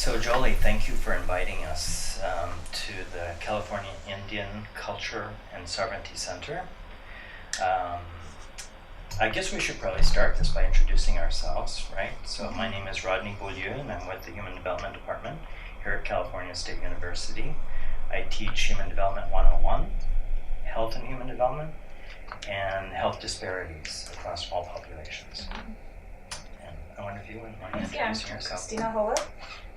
So Jolie, thank you for inviting us to the California Indian Culture and Sovereignty Center. I guess we should probably start this by introducing ourselves, right? So my name is Rodney Beaulieu and I'm with the Human Development Department here at California State University. I teach Human Development 101, Health and Human Development, and Health Disparities across all populations. And I wonder if you wouldn't mind introducing yourself. Christina Holla.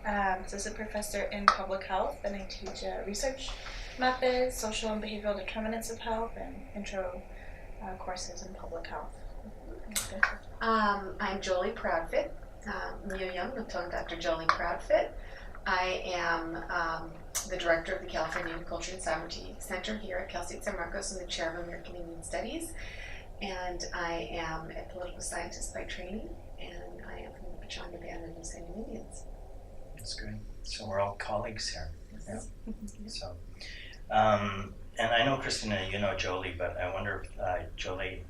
As a professor in public health, and I teach research methods, social and behavioral determinants of health, and intro courses in public health. I'm Jolie Proudfit. Myuyung Nutong Dr. Jolie Proudfit. I am the director of the California Culture and Sovereignty Center here at Cal State San Marcos and the chair of American Indian Studies. And I am a political scientist by training, and I am from the Pechanga Band of Luiseño Indians. That's good. So we're all colleagues here. Yeah. So, and I know, Christina, you know Jolie, but I wonder if, Jolie,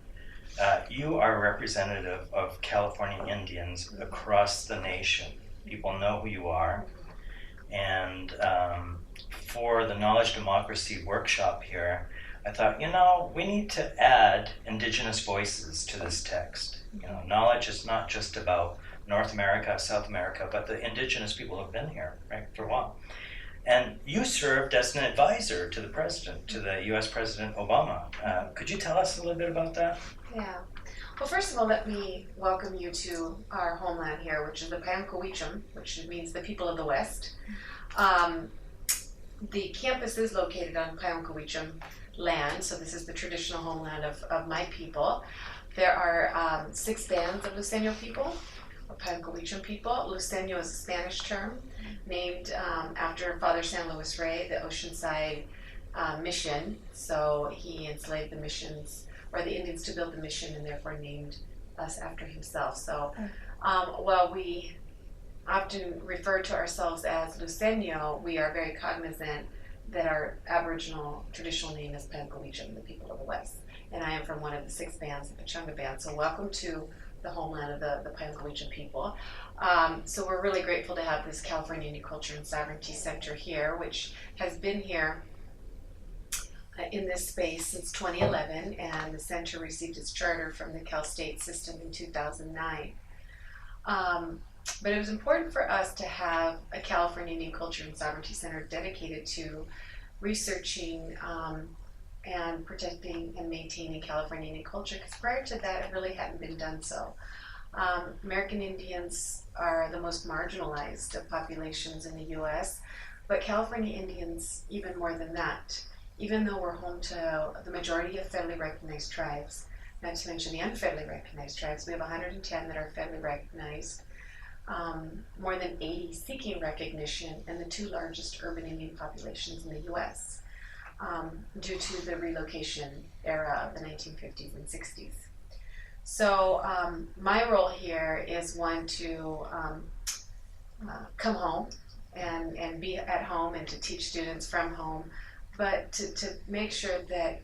you are a representative of California Indians across the nation. People know who you are. And for the Knowledge Democracy workshop here, I thought, we need to add Indigenous voices to this text. Knowledge is not just about North America, South America, but the Indigenous people who have been here, right, for a while. And you served as an advisor to the president, to the U.S. President Obama. Could you tell us a little bit about that? Yeah. Well, first of all, let me welcome you to our homeland here, which is the Payancowichum, which means the people of the West. The campus is located on Payancowichum land, so this is the traditional homeland of my people. There are 6 bands of Luiseño people, or Payancowichum people. Luiseño is a Spanish term named after Father San Luis Rey, the Oceanside mission. So he enslaved the missions, or the Indians, to build the mission, and therefore named us after himself. So while we often refer to ourselves as Luiseño, we are very cognizant that our Aboriginal traditional name is Payancowichum, the people of the West. And I am from one of the 6 bands, the Pechanga Band. So welcome to the homeland of the Payancowichum people. So we're really grateful to have this California Indian Culture and Sovereignty Center here, which has been here in this space since 2011, and the center received its charter from the Cal State system in 2009. But it was important for us to have a California Indian Culture and Sovereignty Center dedicated to researching and protecting and maintaining California Indian culture, because prior to that it really hadn't been done so. American Indians are the most marginalized of populations in the U.S., but California Indians even more than that. Even though we're home to the majority of federally recognized tribes, not to mention the unfederally recognized tribes, we have 110 that are federally recognized, more than 80 seeking recognition, and the 2 largest urban Indian populations in the U.S. Due to the relocation era of the 1950s and 60s. So my role here is one to come home and be at home and to teach students from home, but to make sure that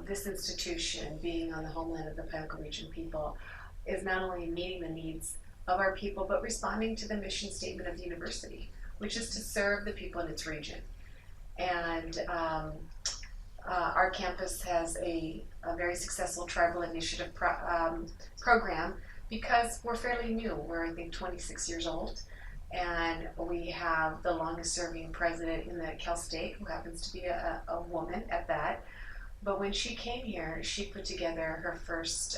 this institution, being on the homeland of the Payancowichum people, is not only meeting the needs of our people, but responding to the mission statement of the university, which is to serve the people in its region. And our campus has a very successful tribal initiative program, because we're fairly new. We're, I think, 26 years old. And we have the longest serving president in the Cal State, who happens to be a woman at that. But when she came here, she put together her first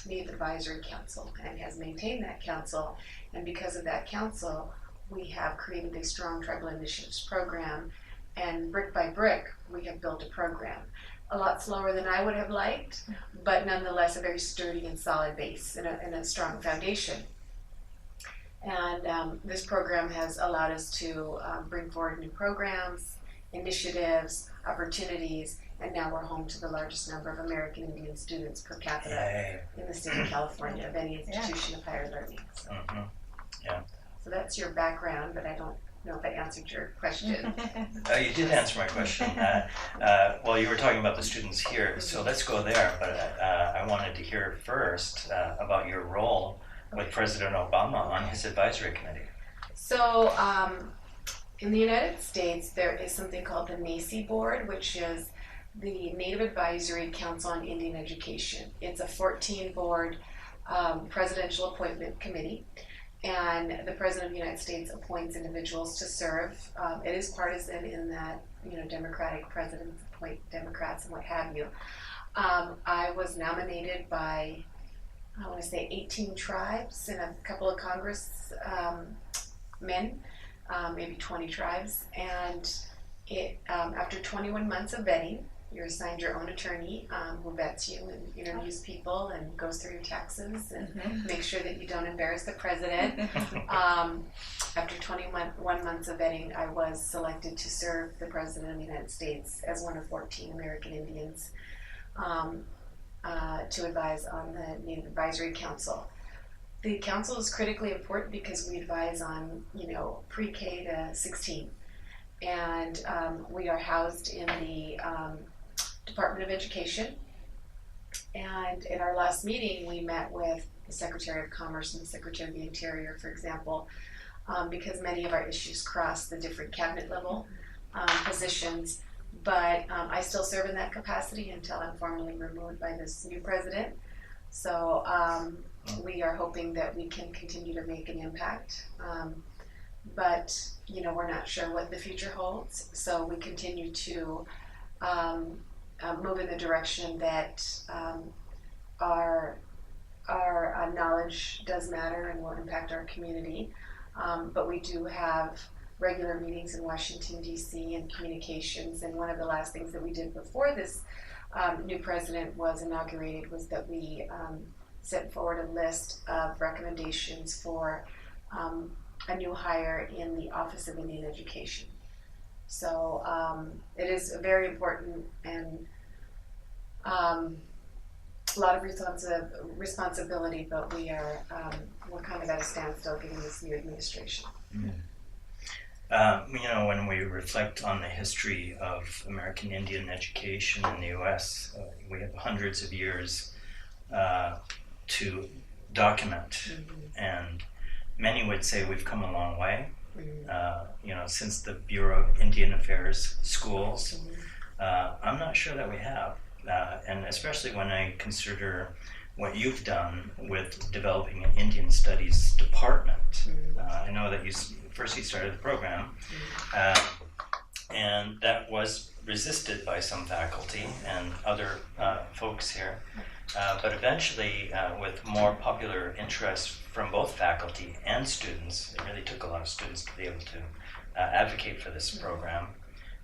Native Advisory Council and has maintained that council. And because of that council, we have created a strong tribal initiatives program. And brick by brick, we have built a program. A lot slower than I would have liked, but nonetheless a very sturdy and solid base and a strong foundation. And this program has allowed us to bring forward new programs, initiatives, opportunities, and now we're home to the largest number of American Indian students per capita in the state of California of any institution of higher learning. So, so that's your background, but I don't know if I answered your question. You did answer my question. Well, you were talking about the students here, so let's go there, but I wanted to hear first about your role with President Obama on his advisory committee. So in the United States, there is something called the Mici Board, which is the Native Advisory Council on Indian Education. It's a 14-board presidential appointment committee, and the President of the United States appoints individuals to serve. It is partisan in that, Democratic presidents appoint Democrats and what have you. I was nominated by, I want to say 18 tribes and a couple of Congress men, maybe 20 tribes, and it after 21 months of vetting, you're assigned your own attorney who vets you and interviews people and goes through your taxes and makes sure that you don't embarrass the president. After 21 months of vetting, I was selected to serve the President of the United States as one of 14 American Indians to advise on the Native Advisory Council. The council is critically important because we advise on, pre-K to 16. And we are housed in the Department of Education. And in our last meeting, we met with the Secretary of Commerce and the Secretary of the Interior, for example, because many of our issues cross the different cabinet level positions. But I still serve in that capacity until I'm formally removed by this new president. So we are hoping that we can continue to make an impact. But, we're not sure what the future holds. So we continue to move in the direction that our knowledge does matter and will impact our community. But we do have regular meetings in Washington, D.C. and communications. And one of the last things that we did before this new president was inaugurated was that we sent forward a list of recommendations for a new hire in the Office of Indian Education. So it is very important and a lot of responsibility, but we're kind of at a standstill given this new administration. When we reflect on the history of American Indian education in the U.S., we have hundreds of years to document, and many would say we've come a long way. Since the Bureau of Indian Affairs schools, I'm not sure that we have, and especially when I consider what you've done with developing an Indian Studies department. I know that you started the program, and that was resisted by some faculty and other folks here. But eventually, with more popular interest from both faculty and students, it really took a lot of students to be able to advocate for this program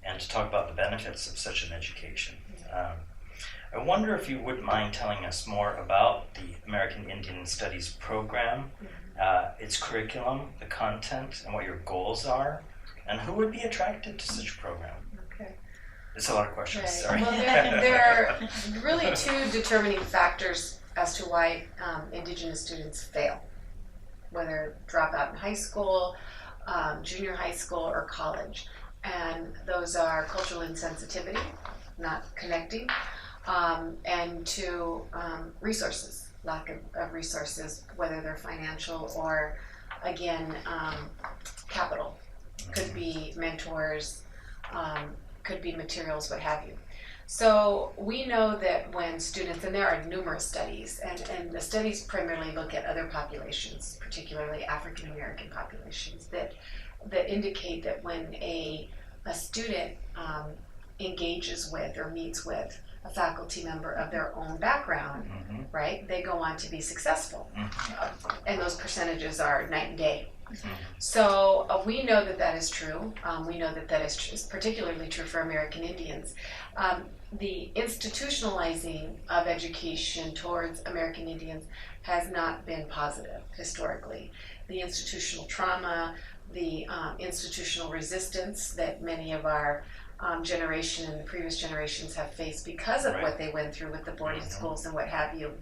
and to talk about the benefits of such an education. I wonder if you wouldn't mind telling us more about the American Indian Studies program, its curriculum, the content, and what your goals are, and who would be attracted to such a program. Okay. It's a lot of questions, Right. sorry. Well, there are really two determining factors as to why Indigenous students fail, whether drop out in high school, junior high school, or college. And those are cultural insensitivity, not connecting, and to resources, lack of resources, whether they're financial or, again, capital. Could be mentors, could be materials, what have you. So we know that when students, and there are numerous studies, and the studies primarily look at other populations, particularly African American populations, that indicate that when a student engages with or meets with a faculty member of their own background, right, they go on to be successful. And those percentages are night and day. So we know that is true. We know that is particularly true for American Indians. The institutionalizing of education towards American Indians has not been positive historically. The institutional trauma, the institutional resistance that many of our generation and the previous generations have faced because of what they went through with the boarding schools and what have you,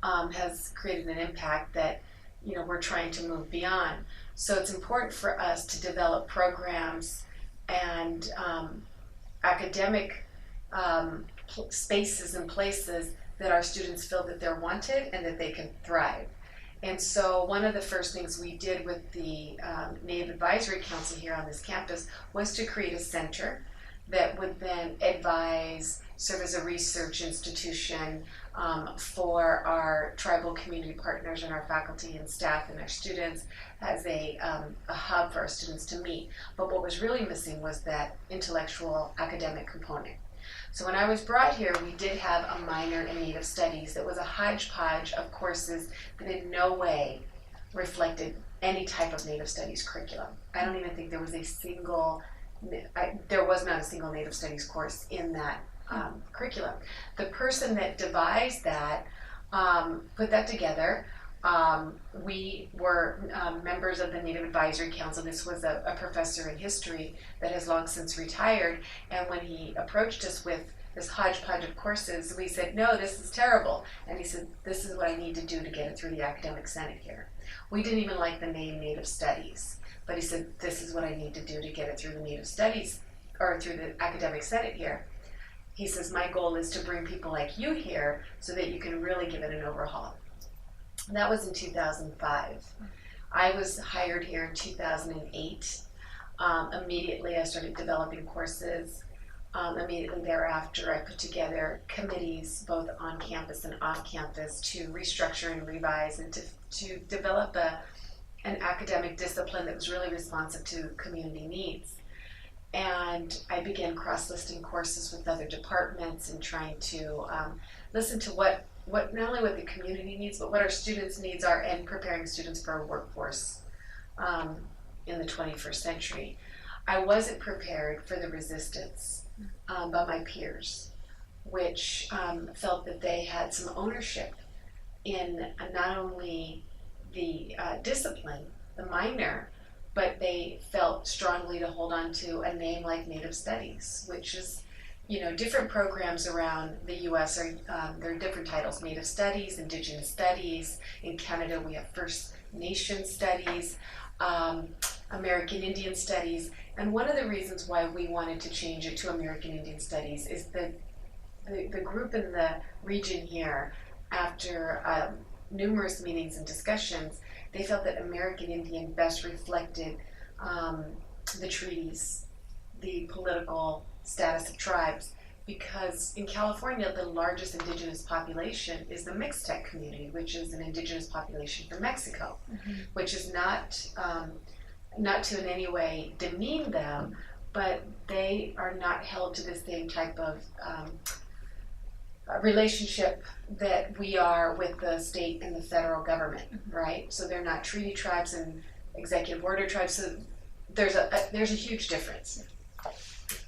has created an impact that we're trying to move beyond. So it's important for us to develop programs and academic spaces and places that our students feel that they're wanted and that they can thrive. And so one of the first things we did with the Native Advisory Council here on this campus was to create a center that would then advise, serve as a research institution for our tribal community partners and our faculty and staff and our students, as a hub for our students to meet. But what was really missing was that intellectual academic component. So when I was brought here, we did have a minor in Native Studies that was a hodgepodge of courses that in no way reflected any type of Native Studies curriculum. I don't even think there was a single, there was not a single Native Studies course in that curriculum. The person that devised that put that together. We were members of the Native Advisory Council. This was a professor in history that has long since retired, and when he approached us with this hodgepodge of courses, we said, no, this is terrible. And he said, this is what I need to do to get it through the academic senate here. We didn't even like the name Native Studies, but he said, this is what I need to do to get it through the Native Studies, or through the academic senate here. He says, my goal is to bring people like you here so that you can really give it an overhaul. That was in 2005. I was hired here in 2008. Immediately I started developing courses. Immediately thereafter I put together committees both on campus and off campus to restructure and revise and to develop an academic discipline that was really responsive to community needs. And I began cross-listing courses with other departments and trying to listen to what not only what the community needs, but what our students' needs are, and preparing students for a workforce in the 21st century. I wasn't prepared for the resistance by my peers, which felt that they had some ownership in not only the discipline, the minor, but they felt strongly to hold on to a name like Native Studies, which is, different programs around the U.S. are, there are different titles: Native Studies, Indigenous Studies. In Canada, we have First Nation Studies, American Indian Studies. And one of the reasons why we wanted to change it to American Indian Studies is that the group in the region here, after numerous meetings and discussions, they felt that American Indian best reflected the treaties, the political status of tribes, because in California the largest indigenous population is the Mixtec community, which is an indigenous population from Mexico, which is not to in any way demean them, but they are not held to the same type of relationship that we are with the state and the federal government, right? So they're not treaty tribes and executive order tribes, so there's a huge difference.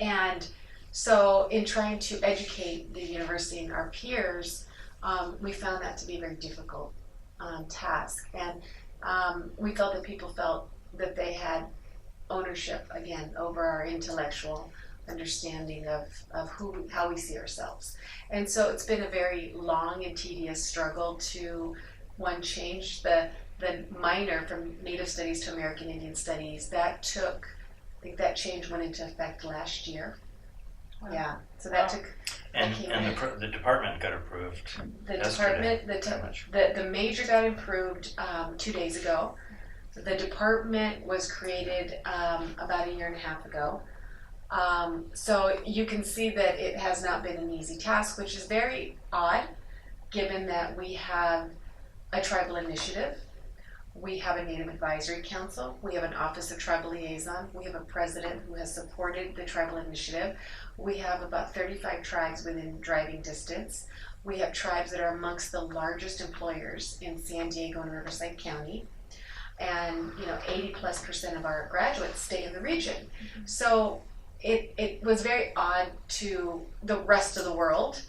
And so in trying to educate the university and our peers, we found that to be a very difficult task. And we felt that people felt that they had ownership, again, over our intellectual understanding of how we see ourselves. And so it's been a very long and tedious struggle to, one, change the minor from Native Studies to American Indian Studies. I think that change went into effect last year. Wow. Yeah, so that took. And the department got approved. The department, the major got approved 2 days ago. The department was created about a year and a half ago. So you can see that it has not been an easy task, which is very odd, given that we have a tribal initiative. We have a Native Advisory Council. We have an Office of Tribal Liaison. We have a president who has supported the tribal initiative. We have about 35 tribes within driving distance. We have tribes that are amongst the largest employers in San Diego and Riverside County. And 80+% of our graduates stay in the region. So it was very odd to the rest of the world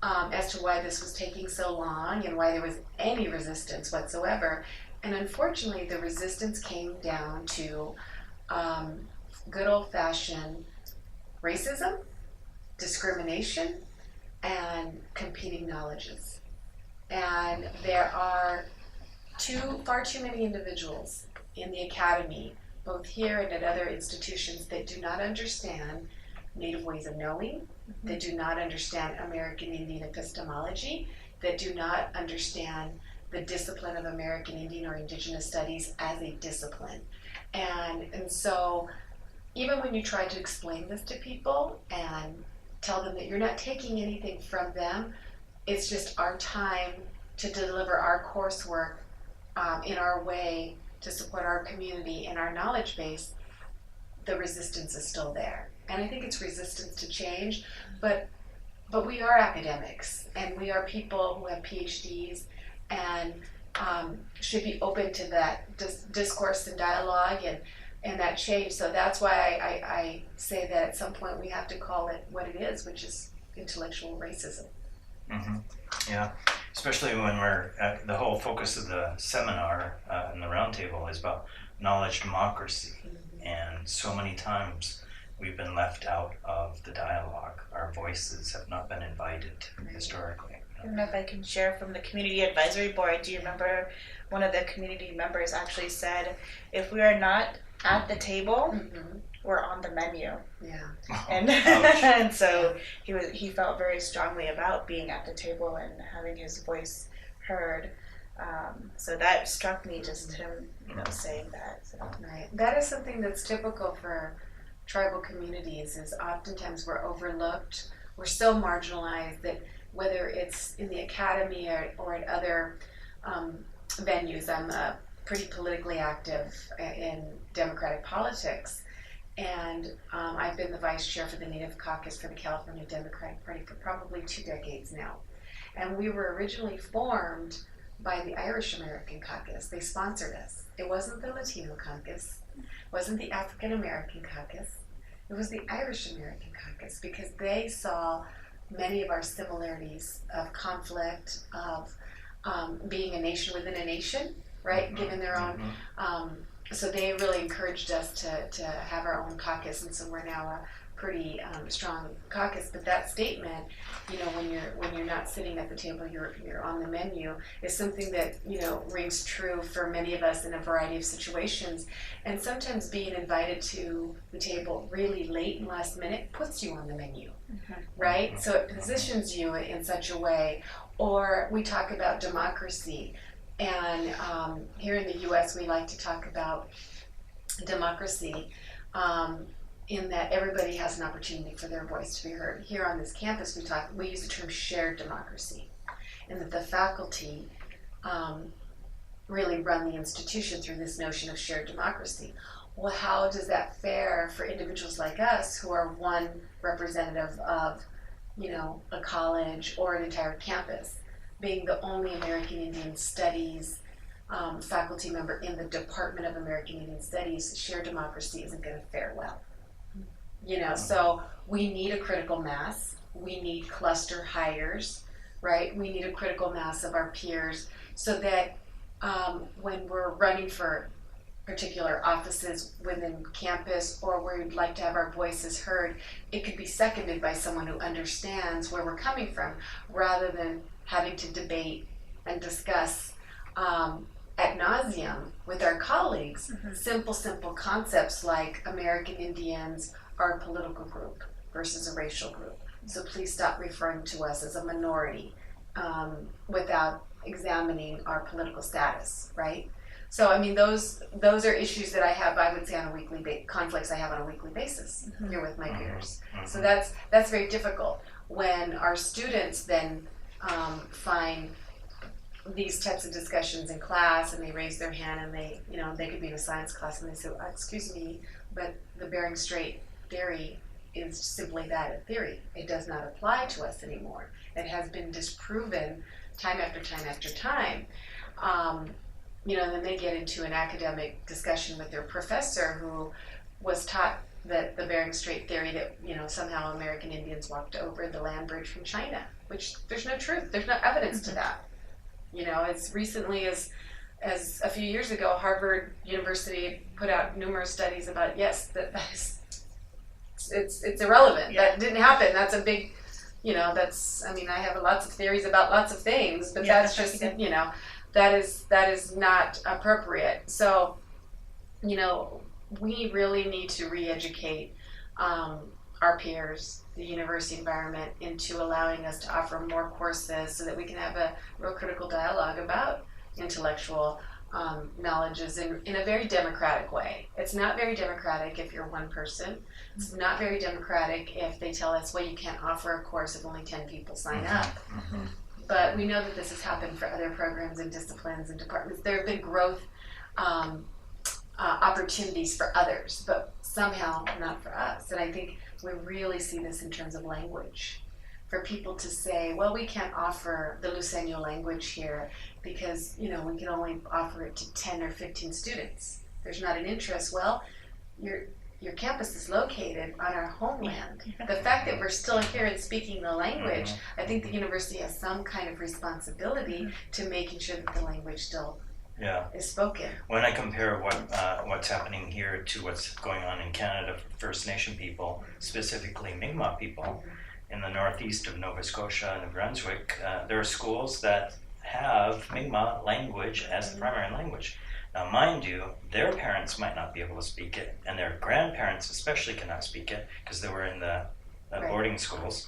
as to why this was taking so long and why there was any resistance whatsoever. And unfortunately, the resistance came down to good old-fashioned racism, discrimination, and competing knowledges. And there are far too many individuals in the academy, both here and at other institutions, that do not understand Native ways of knowing, that do not understand American Indian epistemology, that do not understand the discipline of American Indian or Indigenous studies as a discipline. And so even when you try to explain this to people and tell them that you're not taking anything from them, it's just our time to deliver our coursework in our way to support our community and our knowledge base, the resistance is still there. And I think it's resistance to change, but we are academics, and we are people who have PhDs and should be open to that discourse and dialogue and that change. So that's why I say that at some point we have to call it what it is, which is intellectual racism. Mm-hmm. Yeah, especially when we're the whole focus of the seminar and the roundtable is about knowledge democracy, and so many times we've been left out of the dialogue. Our voices have not been invited historically. I don't know if I can share from the community advisory board. Do you remember one of the community members actually said, if we are not at the table, we're on the menu. Yeah. And and so he felt very strongly about being at the table and having his voice heard. So that struck me, just him, saying that. So. Right. That is something that's typical for tribal communities. Is oftentimes we're overlooked. We're so marginalized that whether it's in the academy or at other venues. I'm pretty politically active in Democratic politics. And I've been the vice chair for the Native Caucus for the California Democratic Party for probably 2 decades now. And we were originally formed by the Irish American Caucus. They sponsored us. It wasn't the Latino Caucus. It wasn't the African American Caucus. It was the Irish American Caucus, because they saw many of our similarities of conflict, of being a nation within a nation, right? Given their own. So they really encouraged us to have our own caucus, and so we're now a pretty strong caucus. But that statement, when you're not sitting at the table, you're on the menu, is something that rings true for many of us in a variety of situations. And sometimes being invited to the table really late and last minute puts you on the menu, right? So it positions you in such a way. Or we talk about democracy. And here in the U.S., we like to talk about democracy in that everybody has an opportunity for their voice to be heard. Here on this campus, we use the term shared democracy, and that the faculty really run the institution through this notion of shared democracy. Well, how does that fare for individuals like us who are one representative of, a college or an entire campus? Being the only American Indian Studies faculty member in the Department of American Indian Studies, shared democracy isn't going to fare well. So we need a critical mass. We need cluster hires, right? We need a critical mass of our peers so that when we're running for particular offices within campus, or where we'd like to have our voices heard, it could be seconded by someone who understands where we're coming from, rather than having to debate and discuss ad nauseum with our colleagues simple concepts like American Indians are a political group versus a racial group. So please stop referring to us as a minority without examining our political status, right? So I mean, those are issues that I have, I would say, on a weekly conflicts I have on a weekly basis here with my peers. So that's very difficult when our students then find these types of discussions in class, and they raise their hand, and they could be in a science class, and they say, excuse me, but the Bering Strait theory is simply that, a theory. It does not apply to us anymore. It has been disproven time after time after time. Then they get into an academic discussion with their professor who was taught that the Bering Strait theory, that somehow American Indians walked over the land bridge from China, which there's no truth, there's no evidence to that. As recently as a few years ago, Harvard University put out numerous studies about, yes, it's irrelevant. Yeah. That didn't happen. That's a big, I have lots of theories about lots of things, but that's just, that is not appropriate. So, we really need to re-educate our peers, the university environment, into allowing us to offer more courses so that we can have a real critical dialogue about intellectual knowledges in a very democratic way. It's not very democratic if you're one person. It's not very democratic if they tell us, well, you can't offer a course if only 10 people sign up. But we know that this has happened for other programs and disciplines and departments. There have been growth opportunities for others, but somehow not for us. And I think we really see this in terms of language. For people to say, well, we can't offer the Luiseño language here because, we can only offer it to 10 or 15 students. There's not an interest. Well, your campus is located on our homeland. The fact that we're still here and speaking the language, I think the university has some kind of responsibility to making sure that the language still is spoken. When I compare what's happening here to what's going on in Canada for First Nation people, specifically Mi'kmaq people, in the northeast of Nova Scotia and New Brunswick, there are schools that have Mi'kmaq language as the primary language. Now, mind you, their parents might not be able to speak it, and their grandparents especially cannot speak it because they were in the boarding schools.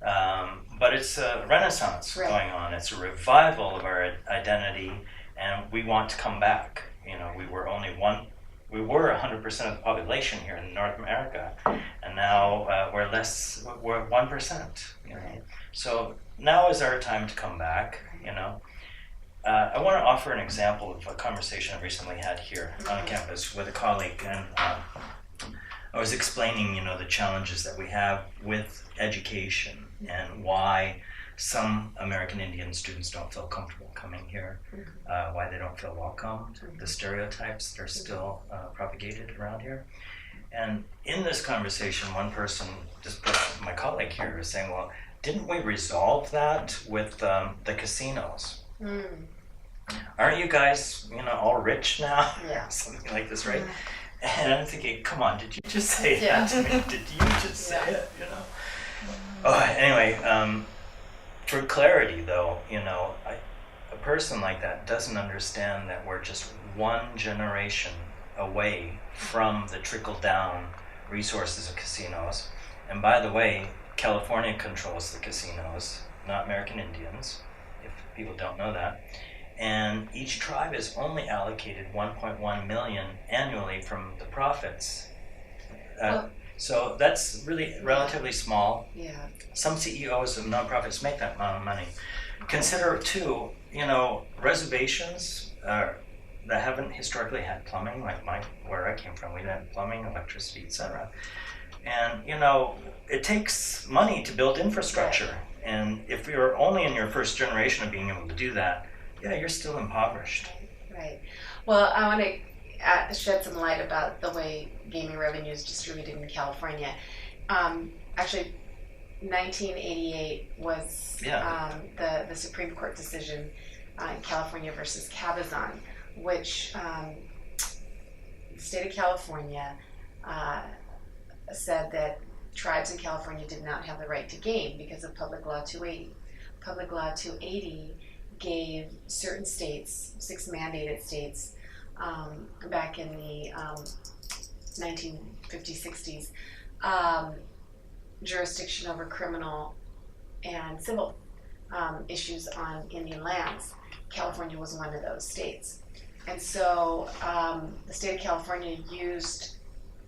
But it's a renaissance going on. It's a revival of our identity, and we want to come back. We were 100% of the population here in North America, and now we're 1%. So now is our time to come back. I want to offer an example of a conversation I recently had here on campus with a colleague, and I was explaining, the challenges that we have with education and why some American Indian students don't feel comfortable coming here, why they don't feel welcomed, the stereotypes that are still propagated around here. And in this conversation, one person, my colleague here, was saying, well, didn't we resolve that with the casinos? Aren't you guys, all rich now? Yeah. Something like this, right? And I'm thinking, come on, did you just say that to me? Did you just say it? Oh, anyway, for clarity, though, a person like that doesn't understand that we're just one generation away from the trickle-down resources of casinos. And by the way, California controls the casinos, not American Indians, if people don't know that. And each tribe is only allocated $1.1 million annually from the profits. So that's really relatively small. Yeah. Some CEOs of nonprofits make that amount of money. Consider too, reservations that haven't historically had plumbing, like where I came from, we didn't have plumbing, electricity, etc. And it takes money to build infrastructure. And if you're only in your first generation of being able to do that, you're still impoverished. Right. Well, I want to shed some light about the way gaming revenue is distributed in California. Actually, 1988 was the Supreme Court decision in California versus Cabazon, which the state of California said that tribes in California did not have the right to game because of Public Law 280. Public Law 280 gave certain states, 6 mandated states, back in the 1950s, 60s, jurisdiction over criminal and civil issues on Indian lands. California was one of those states. And so the state of California used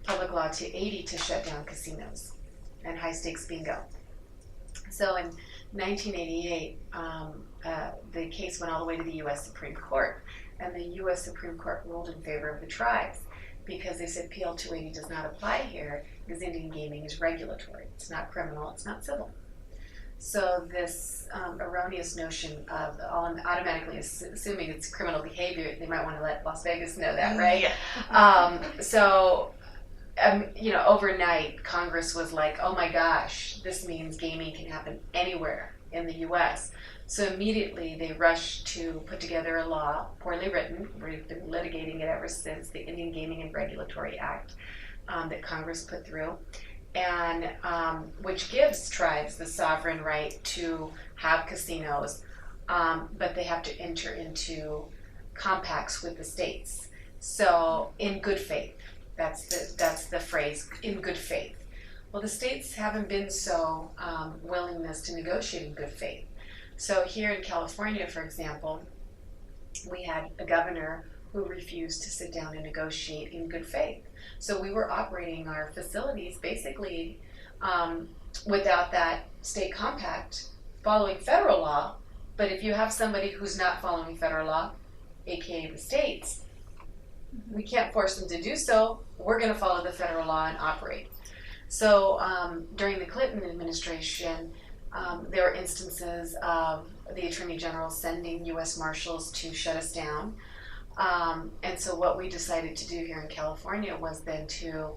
Public Law 280 to shut down casinos and high-stakes bingo. So in 1988, the case went all the way to the U.S. Supreme Court, and the U.S. Supreme Court ruled in favor of the tribes because they said PL 280 does not apply here because Indian gaming is regulatory. It's not criminal, it's not civil. So this erroneous notion of automatically assuming it's criminal behavior, they might want to let Las Vegas know that, right? Yeah. Overnight, Congress was like, oh my gosh, this means gaming can happen anywhere in the U.S. So immediately they rushed to put together a law, poorly written, we've been litigating it ever since, the Indian Gaming and Regulatory Act that Congress put through, and which gives tribes the sovereign right to have casinos, but they have to enter into compacts with the states. So in good faith, that's the phrase, in good faith. Well, the states haven't been so willingness to negotiate in good faith. So here in California, for example, we had a governor who refused to sit down and negotiate in good faith. So we were operating our facilities basically without that state compact, following federal law. But if you have somebody who's not following federal law, aka the states, we can't force them to do so. We're going to follow the federal law and operate. So during the Clinton administration, there were instances of the Attorney General sending U.S. Marshals to shut us down. And so what we decided to do here in California was then to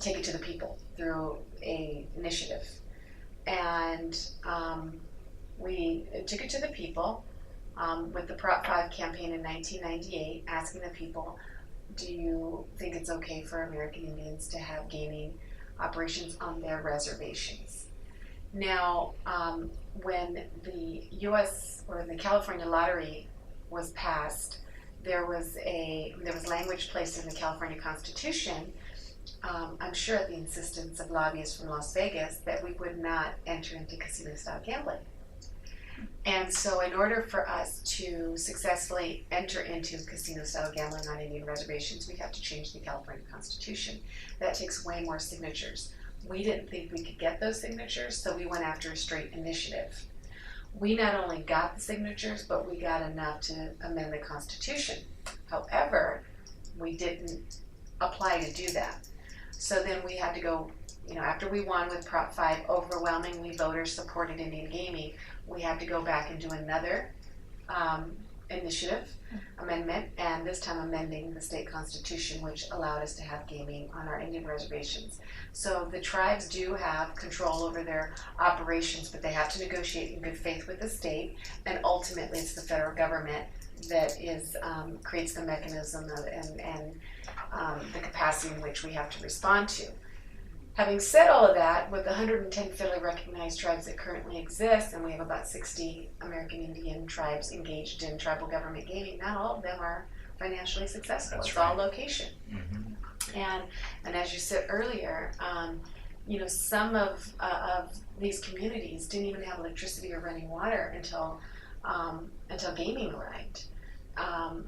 take it to the people through an initiative. And we took it to the people with the Prop 5 campaign in 1998, asking the people, do you think it's okay for American Indians to have gaming operations on their reservations? Now, when the U.S. or the California lottery was passed, there was language placed in the California Constitution, I'm sure at the insistence of lobbyists from Las Vegas, that we would not enter into casino-style gambling. And so in order for us to successfully enter into casino-style gambling on Indian reservations, we have to change the California Constitution. That takes way more signatures. We didn't think we could get those signatures, so we went after a straight initiative. We not only got the signatures, but we got enough to amend the Constitution. However, we didn't apply to do that. So then we had to go, after we won with Prop 5, overwhelmingly voters supported Indian gaming, we had to go back and do another initiative, amendment, and this time amending the state constitution, which allowed us to have gaming on our Indian reservations. So the tribes do have control over their operations, but they have to negotiate in good faith with the state, and ultimately it's the federal government that creates the mechanism and the capacity in which we have to respond to. Having said all of that, with the 110 federally recognized tribes that currently exist, and we have about 60 American Indian tribes engaged in tribal government gaming, not all of them are financially successful. That's it's right. all location. Mm-hmm. And as you said earlier, some of these communities didn't even have electricity or running water until gaming arrived.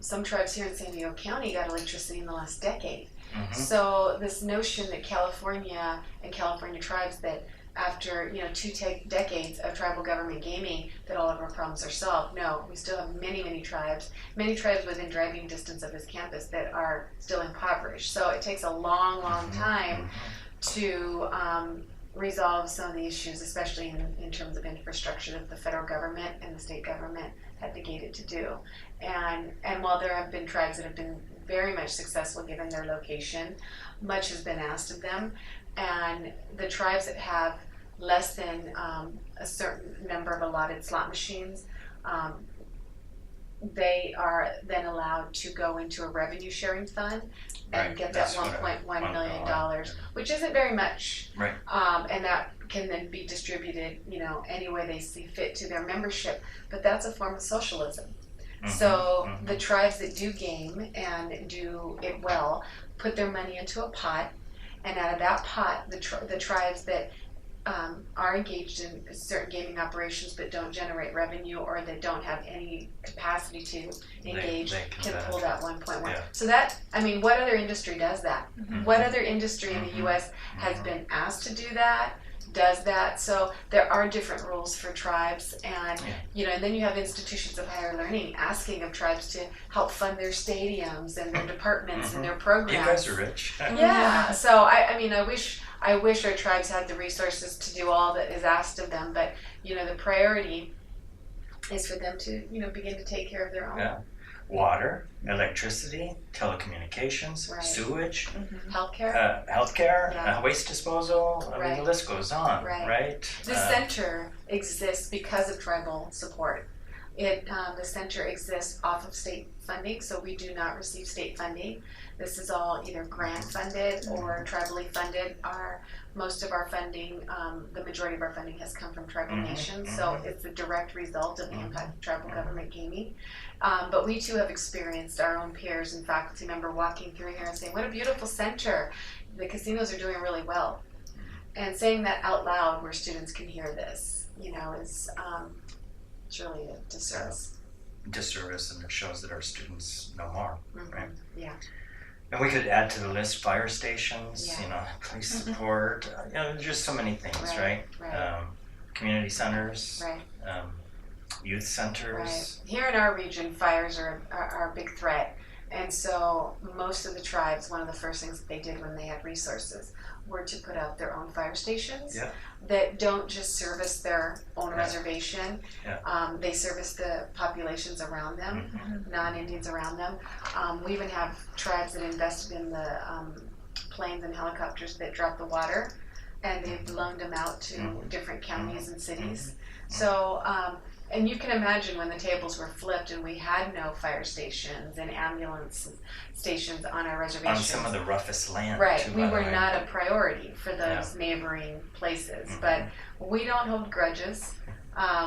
Some tribes here in San Diego County got electricity in the last decade. Mm-hmm. So this notion that California and California tribes, that after two decades of tribal government gaming, that all of our problems are solved. No, we still have many tribes within driving distance of this campus that are still impoverished. So it takes a long time to resolve some of the issues, especially in terms of infrastructure that the federal government and the state government had negated to do. And while there have been tribes that have been very much successful given their location, much has been asked of them. And the tribes that have less than a certain number of allotted slot machines, they are then allowed to go into a revenue sharing fund and get that $1.1 million, which isn't very much. Right. And that can then be distributed, any way they see fit to their membership. But that's a form of socialism. Mm-hmm. So the tribes that do game and do it well put their money into a pot, and out of that pot, the tribes that are engaged in certain gaming operations but don't generate revenue, or that don't have any capacity to engage, they can pull that 1.1. Yeah. So that, what other industry does that? Mm-hmm. What other industry in the U.S. has been asked to do that, does that? So there are different rules for tribes, and and then you have institutions of higher learning asking of tribes to help fund their stadiums and their departments and their programs. You guys are rich. Yeah. So I wish our tribes had the resources to do all that is asked of them, but the priority is for them to begin to take care of their own. Yeah. Water, electricity, telecommunications, Right. sewage, Healthcare. waste disposal. I mean, the list goes on, Right. right? The center exists because of tribal support. The center exists off of state funding, so we do not receive state funding. This is all either grant funded or tribally funded. Most of our funding, the majority of our funding has come from tribal nations, so it's a direct result of the impact of tribal government gaming. But we too have experienced our own peers and faculty member walking through here and saying, what a beautiful center. The casinos are doing really well. And saying that out loud where students can hear this, is it's really a disservice. disservice, and it shows that our students know more, right? Yeah. And we could add to the list fire stations, Yeah. police support, there's just so many things, right? Right. Community centers, Right. Youth centers. Right. Here in our region, fires are a big threat. And so most of the tribes, one of the first things that they did when they had resources were to put out their own fire stations that don't just service their own reservation. Yeah. They service the populations around them, non-Indians around them. We even have tribes that invested in the planes and helicopters that drop the water, and they've loaned them out to different counties and cities. So, and you can imagine when the tables were flipped and we had no fire stations and ambulance stations on our reservations. On some of the roughest land. Right, too, we were way. not a priority for those neighboring places. But we don't hold grudges.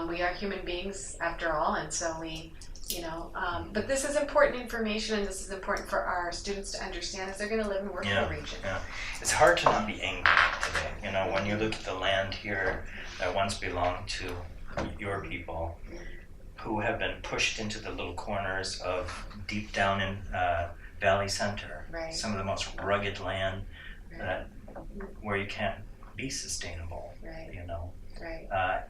We are human beings after all, and so we, but this is important information, and this is important for our students to understand as they're going to live and work in the region. Yeah, it's hard to not be angry today. When you look at the land here that once belonged to your people, who have been pushed into the little corners of deep down in Valley Center, some of the most rugged land where you can't be sustainable, Right.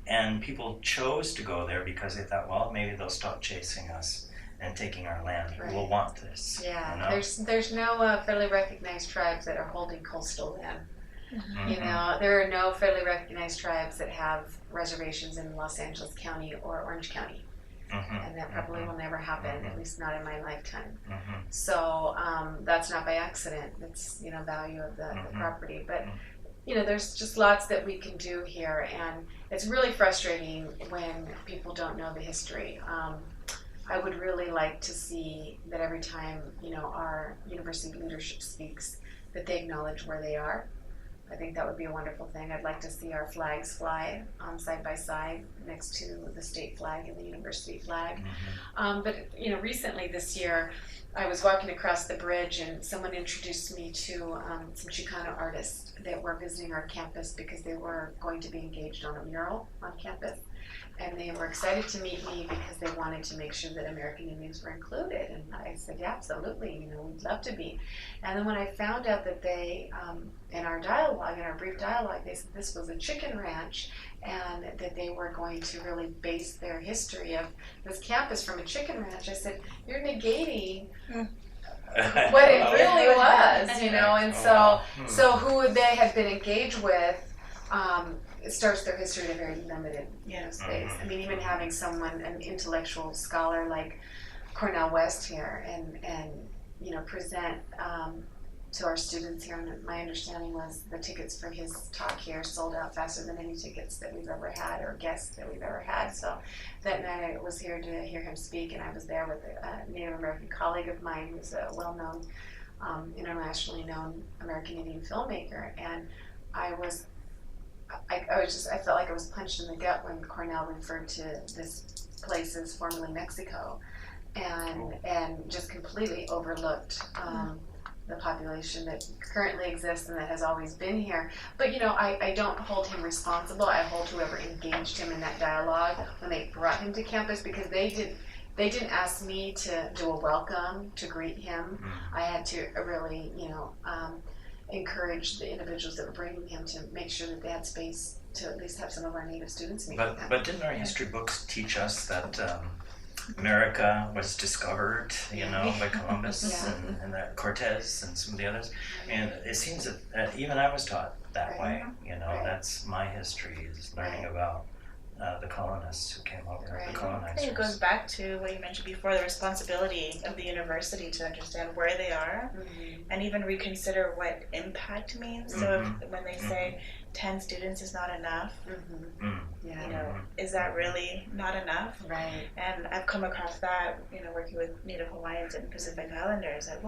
And people chose to go there because they thought, well, maybe they'll stop chasing us and taking our land. Right. We'll want this. Yeah, there's no federally recognized tribes that are holding coastal land. There are no federally recognized tribes that have reservations in Los Angeles County or Orange County. And that probably will never happen, at least not in my lifetime. So that's not by accident. It's, value of the property. But, there's just lots that we can do here. And it's really frustrating when people don't know the history. I would really like to see that every time, our university leadership speaks, that they acknowledge where they are. I think that would be a wonderful thing. I'd like to see our flags fly side by side next to the state flag and the university flag. But recently this year, I was walking across the bridge and someone introduced me to some Chicano artists that were visiting our campus because they were going to be engaged on a mural on campus. And they were excited to meet me because they wanted to make sure that American Indians were included. And I said, yeah, absolutely, we'd love to be. And then when I found out that they, in our brief dialogue, they said this was a chicken ranch and that they were going to really base their history of this campus from a chicken ranch, I said, you're negating what it really was, and so who they had been engaged with, it starts their history in a very limited space. I mean, even having someone, an intellectual scholar like Cornel West here, and present to our students here. And my understanding was the tickets for his talk here sold out faster than any tickets that we've ever had or guests that we've ever had. So that night I was here to hear him speak, and I was there with a Native American colleague of mine who's a well-known, internationally known American Indian filmmaker, and I felt like I was punched in the gut when Cornell referred to this place as formerly Mexico, and just completely overlooked the population that currently exists and that has always been here. But I don't hold him responsible. I hold whoever engaged him in that dialogue when they brought him to campus, because they didn't ask me to do a welcome, to greet him. I had to really, encourage the individuals that were bringing him to make sure that they had space to at least have some of our Native students meet with them. But didn't our history books teach us that America was discovered, by Columbus and that Cortez and some of the others? And it seems that even I was taught that way. That's my history, is learning about the colonists who came over, the colonizers. I think it goes back to what you mentioned before, the responsibility of the university to understand where they are and even reconsider what impact means. So when they say 10 students is not enough, is that really not enough? Right. And I've come across that, working with Native Hawaiians and Pacific Islanders, that,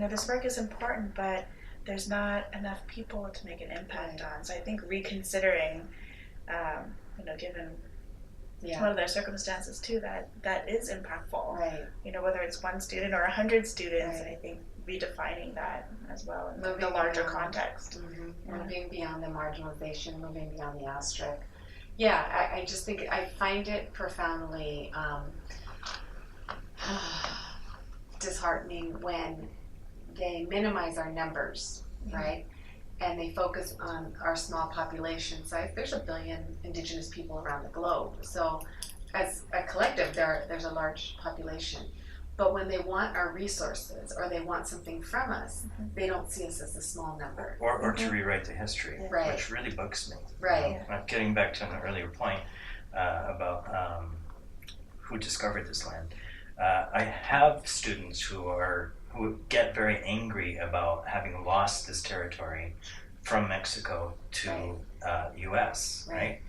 this work is important, but there's not enough people to make an impact on. So I think reconsidering, given one of their circumstances too, that is impactful. Right. Whether it's one student or 100 students, and I think redefining that as well in the larger context. Moving beyond the marginalization, moving beyond the asterisk. Yeah, I just think I find it profoundly disheartening when they minimize our numbers, right? And they focus on our small population size. There's 1 billion Indigenous people around the globe. So as a collective, there's a large population. But when they want our resources or they want something from us, they don't see us as a small number. Or to rewrite the history, Right. which really bugs me. Right. Getting back to an earlier point about who discovered this land. I have students who get very angry about having lost this territory from Mexico to U.S., right?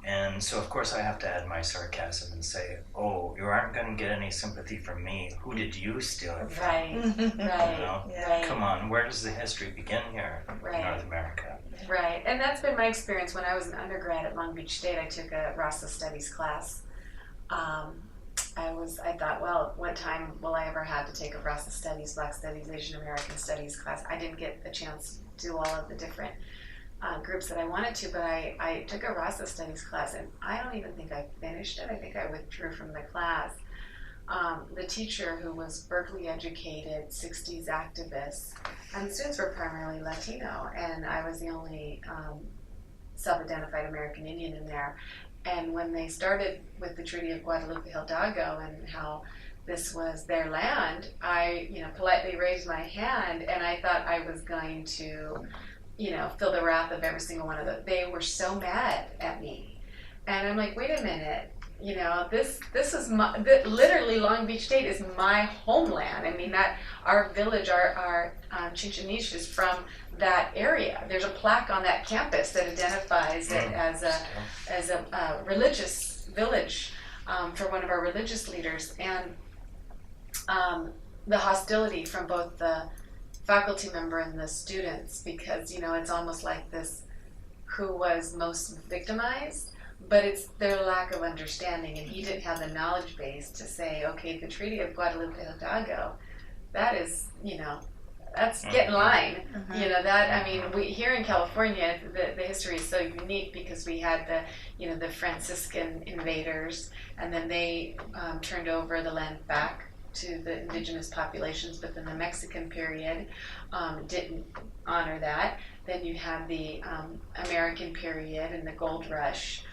And so, of course, I have to add my sarcasm and say, oh, you aren't going to get any sympathy from me. Who did you steal it from? Right, You know? right. Come on, where does the history begin here in Right. North America? Right, and that's been my experience. When I was an undergrad at Long Beach State, I took a Rasa Studies class. I thought, well, what time will I ever have to take a Rasa Studies, Black Studies, Asian American Studies class? I didn't get a chance to do all of the different groups that I wanted to, but I took a Rasa Studies class, and I don't even think I finished it. I think I withdrew from the class. The teacher, who was Berkeley educated, 60s activist, and the students were primarily Latino, and I was the only self-identified American Indian in there. And when they started with the Treaty of Guadalupe Hidalgo and how this was their land, I, politely raised my hand, and I thought I was going to, feel the wrath of every single one of them. They were so mad at me, and I'm like, wait a minute, this is literally Long Beach State is my homeland. I mean, that our village, our Chichen Itzá is from that area. There's a plaque on that campus that identifies it as a religious village for one of our religious leaders, and the hostility from both the faculty member and the students, because it's almost like this who was most victimized, but it's their lack of understanding, and he didn't have the knowledge base to say, okay, the Treaty of Guadalupe Hidalgo, that is, that's get in line. We here in California, the history is so unique because we had the Franciscan invaders, and then they turned over the land back to the indigenous populations, but then the Mexican period didn't honor that. Then you have the American period and the gold rush,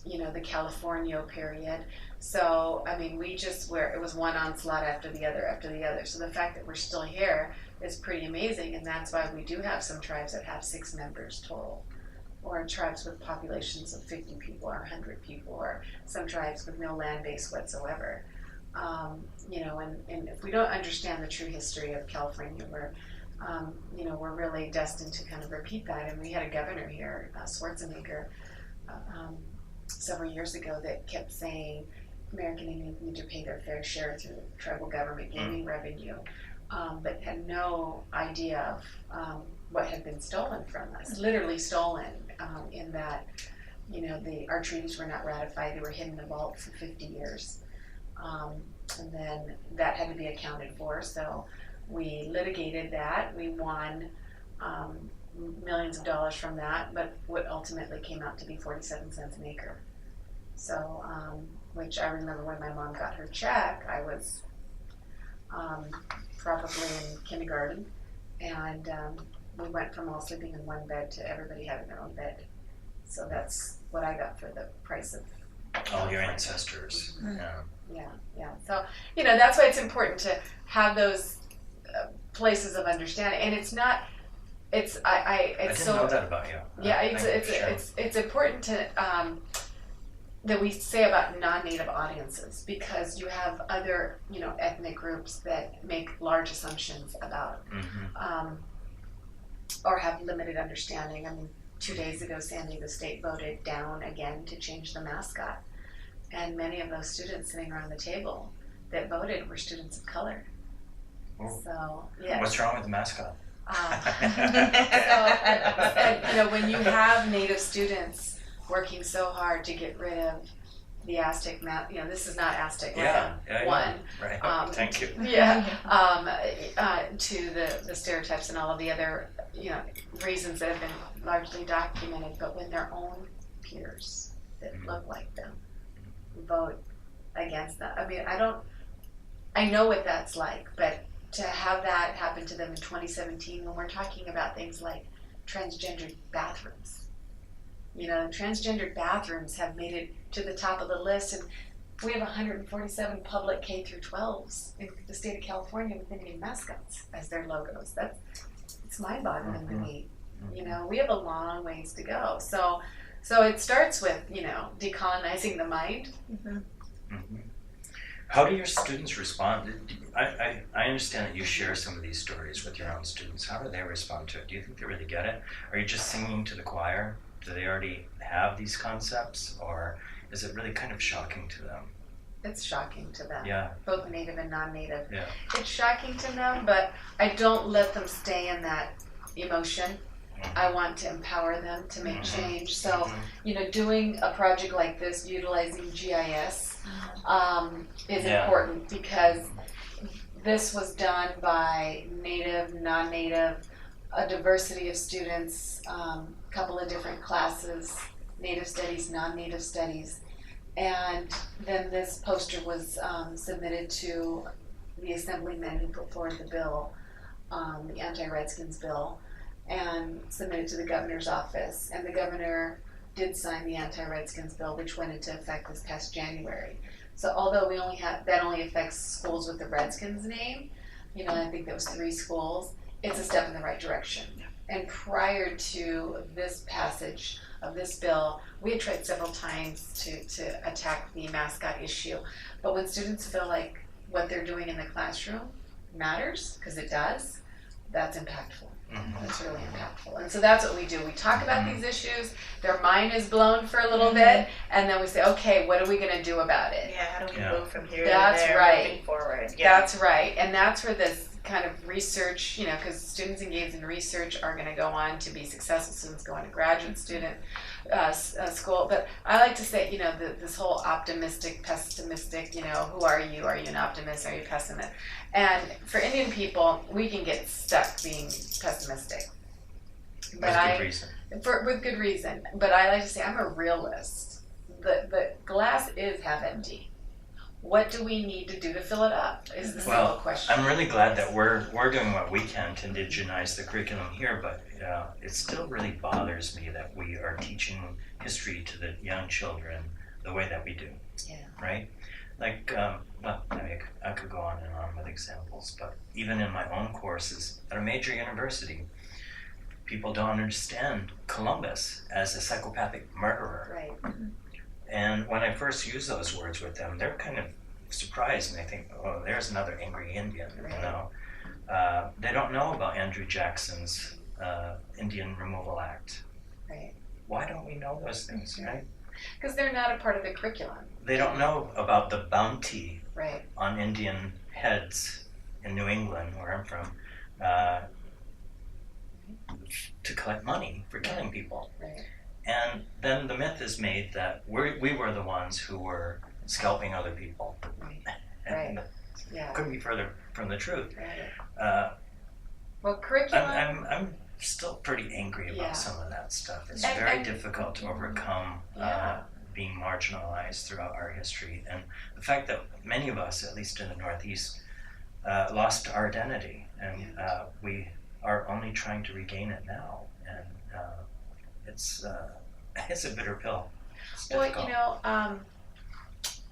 the California period. So, we just it was one onslaught after the other. So the fact that we're still here is pretty amazing, and that's why we do have some tribes that have 6 members total, or tribes with populations of 50 people or 100 people, or some tribes with no land base whatsoever. And if we don't understand the true history of California, we're really destined to kind of repeat that. And we had a governor here, Schwarzenegger, several years ago that kept saying American Indians need to pay their fair share through tribal government gaming revenue, but had no idea of what had been stolen from us, literally stolen, in that, our treaties were not ratified, they were hidden in a vault for 50 years. And then that had to be accounted for, so we litigated that. We won millions of dollars from that, but what ultimately came out to be 47 cents an acre. So, which I remember when my mom got her check, I was probably in kindergarten, and we went from all sleeping in one bed to everybody having their own bed. So that's what I got for the price of all your ancestors. Yeah. So, that's why it's important to have those places of understanding. And it's not, I didn't know that about you. Yeah, it's important to, that we say about non-native audiences, because you have other, ethnic groups that make large assumptions about, or have limited understanding. 2 days ago, San Diego State voted down again to change the mascot. And many of those students sitting around the table that voted were students of color. Ooh. So, yeah. What's wrong with the mascot? When you have Native students working so hard to get rid of the Aztec this is not Aztec land. One. Right. Thank you. To the stereotypes and all of the other reasons that have been largely documented, but when their own peers that look like them vote against that. I mean, I know what that's like, but to have that happen to them in 2017 when we're talking about things like transgendered bathrooms. You know, transgendered bathrooms have made it to the top of the list, and we have 147 public K through 12s in the state of California with Indian mascots as their logos. It's mind-boggling to me. You know, we have a long ways to go. So it starts with, you know, decolonizing the mind. How do your students respond? I understand that you share some of these stories with your own students. How do they respond to it? Do you think they really get it? Are you just singing to the choir? Do they already have these concepts, or is it really kind of shocking to them? It's shocking to them, Yeah. both native and non-native. Yeah. It's shocking to them, but I don't let them stay in that emotion. I want to empower them to make change. So, you know, doing a project like this, utilizing GIS, is important, because this was done by native, non-native, a diversity of students, couple of different classes, native studies, non-native studies. And then this poster was submitted to the assemblyman who put forward the bill, the anti-Redskins bill, and submitted to the governor's office. And the governor did sign the anti-Redskins bill, which went into effect this past January. So although that only affects schools with the Redskins name, you know, I think there was 3 schools, it's a step in the right direction. And prior to this passage of this bill, we had tried several times to attack the mascot issue. But when students feel like what they're doing in the classroom matters, because it does, that's impactful. That's really impactful. And so that's what we do. We talk about these issues, their mind is blown for a little bit, and then we say, okay, what are we going to do about it? Yeah, how do we move from here That's to there, right. moving forward? Yeah. That's right. And that's where this kind of research, you know, because students engaged in research are going to go on to be successful students, go on to graduate student school. But I like to say, you know, this whole optimistic, pessimistic, you know, who are you? Are you an optimist? Are you a pessimist? And for Indian people, we can get stuck being pessimistic. With good reason. With good reason. But I like to say I'm a realist. The glass is half empty. What do we need to do to fill it up is the simple question. I'm really glad that we're doing what we can to indigenize the curriculum here, but it still really bothers me that we are teaching history to the young children the way that we do. Yeah. Right? Like, I could go on and on with examples, but even in my own courses at a major university, people don't understand Columbus as a psychopathic murderer. Right. And when I first use those words with them, they're kind of surprised, and they think, oh, there's another angry Indian, you know. They don't know about Andrew Jackson's Indian Removal Act. Right. Why don't we know those things, right? Because they're not a part of the curriculum. They don't know about the bounty Right. on Indian heads in New England, where I'm from, to collect money for killing people. Right. And then the myth is made that we were the ones who were scalping other people. Right. And Right. Yeah. couldn't be further from the truth. Right. Well, curriculum. I'm still pretty angry about Yeah. some of that stuff. It's And- very and- difficult to overcome being marginalized throughout our history. And the fact that many of us, at least in the Northeast, lost our identity. And we are only trying to regain it now. And it's a bitter pill. It's difficult. Well, you know,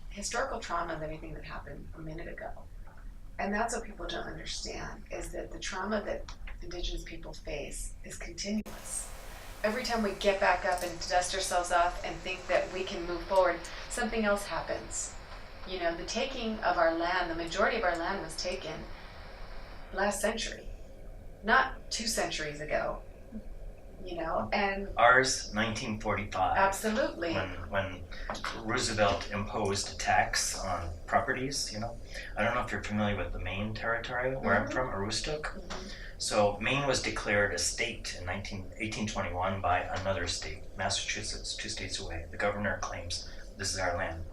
historical trauma is anything that happened a minute ago. And that's what people don't understand, is that the trauma that Indigenous people face is continuous. Every time we get back up and dust ourselves off and think that we can move forward, something else happens. You know, the taking of our land, the majority of our land was taken last century, not 2 centuries ago. You know, and ours, 1945. Absolutely. When Roosevelt imposed a tax on properties, you know. I don't know if you're familiar with the Maine territory, where I'm from, Aroostook. So Maine was declared a state in 1821 by another state, Massachusetts, 2 states away. The governor claims this is our land.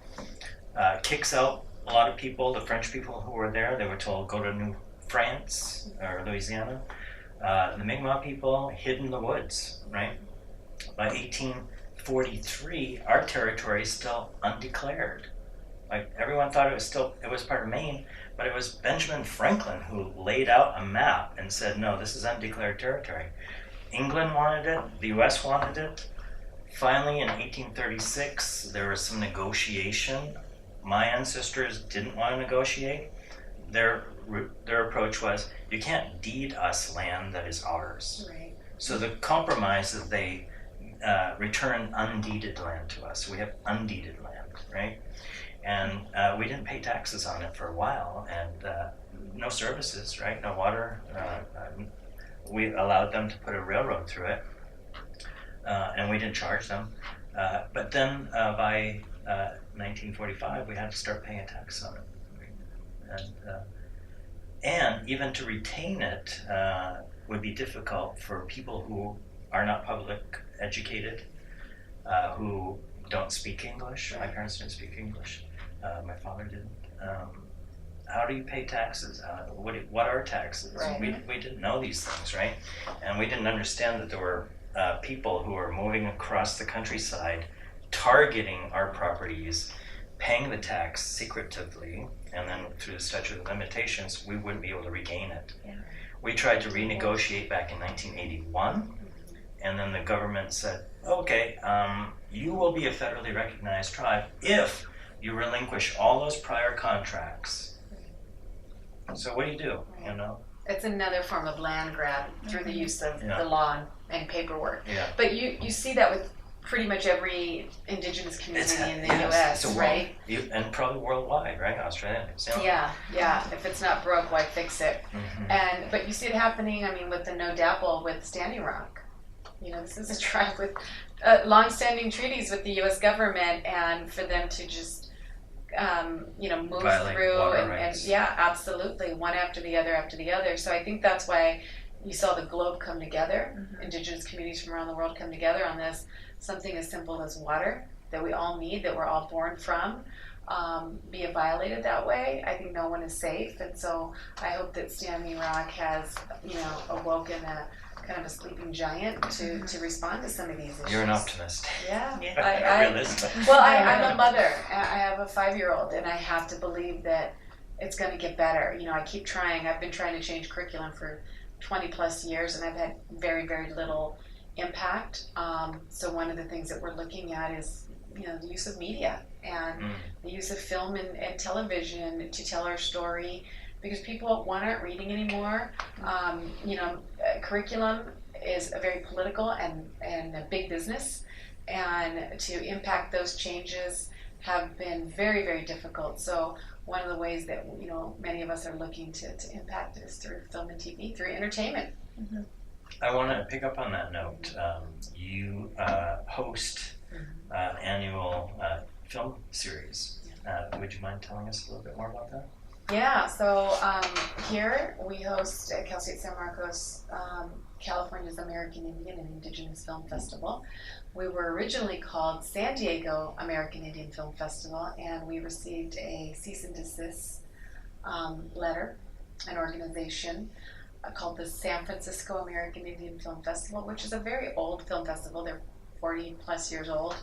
Kicks out a lot of people, the French people who were there. They were told, go to New France or Louisiana. The Mi'kmaq people hid in the woods, right? By 1843, our territory is still undeclared. Like everyone thought it was part of Maine, but it was Benjamin Franklin who laid out a map and said, no, this is undeclared territory. England wanted it, the US wanted it. Finally, in 1836, there was some negotiation. My ancestors didn't want to negotiate. Their approach was, you can't deed us land that is ours. Right. So the compromise is they return undeeded land to us. So we have undeeded land, right? And we didn't pay taxes on it for a while, and no services, right? No water. We allowed them to put a railroad through it, and we didn't charge them. But then by 1945, we had to start paying a tax on it. And even to retain it would be difficult for people who are not public educated, who don't speak English. My parents didn't speak English. My father didn't. How do you pay taxes? What are taxes? Right. We didn't know these things, right? And we didn't understand that there were people who were moving across the countryside, targeting our properties, paying the tax secretively, and then through the statute of limitations, we wouldn't be able to regain it. Yeah. We tried to renegotiate back in 1981, and then the government said, okay, you will be a federally recognized tribe if you relinquish all those prior contracts. So what do? You know? It's another form of land grab through the use of the law and paperwork. Yeah. But you see that with pretty much every Indigenous community in the U.S., right? And probably worldwide, right? Australia, New Zealand. Yeah. If it's not broke, why fix it? Mm-hmm. But you see it happening. I mean, with the No Dapple, with Standing Rock. You know, this is a tribe with long-standing treaties with the U.S. government, and for them to just move violate through and yeah, absolutely, one after the other. So I think that's why you saw the globe come together, Indigenous communities from around the world come together on this, something as simple as water that we all need, that we're all born from, be violated that way. I think no one is safe, and so I hope that Standing Rock has, awoken a kind of a sleeping giant to respond to some of these issues. You're an optimist. Yeah. Realistic. Well, I'm a mother. I have a 5-year-old, and I have to believe that it's going to get better. You know, I keep trying. I've been trying to change curriculum for 20 plus years, and I've had very, very little impact. So one of the things that we're looking at is, the use of media and the use of film and television to tell our story, because people aren't reading anymore. Curriculum is a very political and a big business, and to impact those changes have been very, very difficult. So one of the ways that many of us are looking to impact is through film and TV, through entertainment. Mm-hmm. I want to pick up on that note. You host annual film series. Would you mind telling us a little bit more about that? Yeah, so here we host at Cal State San Marcos, California's American Indian and Indigenous Film Festival. We were originally called San Diego American Indian Film Festival, and we received a cease and desist letter, an organization called the San Francisco American Indian Film Festival, which is a very old film festival. They're 40 plus years old.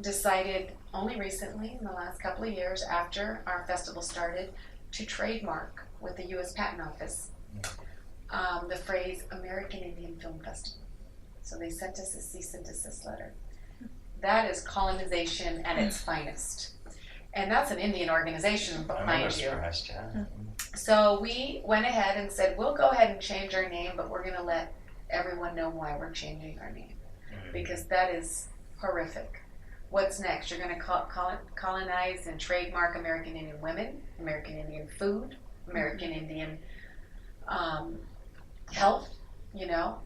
Decided only recently, in the last couple of years after our festival started, to trademark with the U.S. Patent Office the phrase American Indian Film Festival. So they sent us a cease and desist letter. That is colonization at its finest. And that's an Indian organization behind you. Surprised, yeah. So we went ahead and said, we'll go ahead and change our name, but we're going to let everyone know why we're changing our name. Because that is horrific. What's next? You're going to colonize and trademark American Indian women, American Indian food, American Indian health,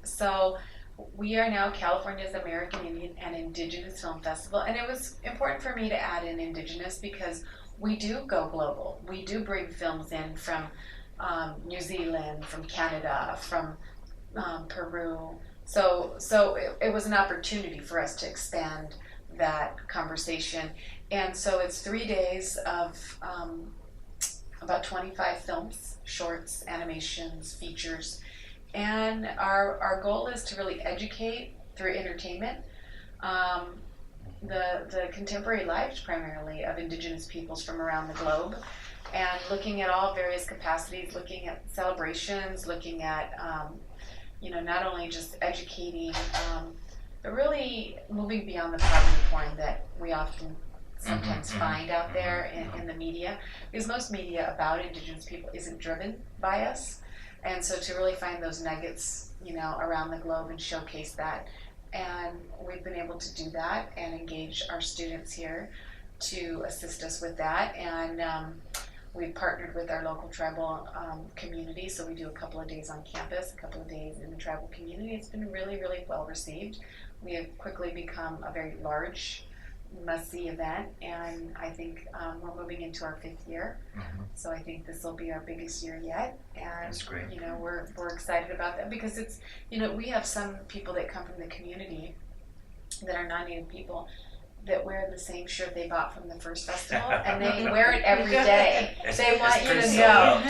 So we are now California's American Indian and Indigenous Film Festival. And it was important for me to add in Indigenous because we do go global. We do bring films in from New Zealand, from Canada, from Peru. So it was an opportunity for us to expand that conversation. And so it's 3 days of about 25 films, shorts, animations, features. And our goal is to really educate through entertainment, the contemporary lives primarily of Indigenous peoples from around the globe, and looking at all various capacities, looking at celebrations, looking at not only just educating, but really moving beyond the poverty porn that we often sometimes find out there in the media, because most media about Indigenous people isn't driven by us. And so to really find those nuggets, around the globe and showcase that. And we've been able to do that and engage our students here to assist us with that. And we've partnered with our local tribal community, so we do a couple of days on campus, a couple of days in the tribal community. It's been really, really well received. We have quickly become a very large, must-see event, and I think we're moving into our 5th year. So I think this will be our biggest year yet, and That's great. We're excited about that, because it's we have some people that come from the community that are non-Native people that wear the same shirt they bought from the first festival, and they wear it every day. They want you to know,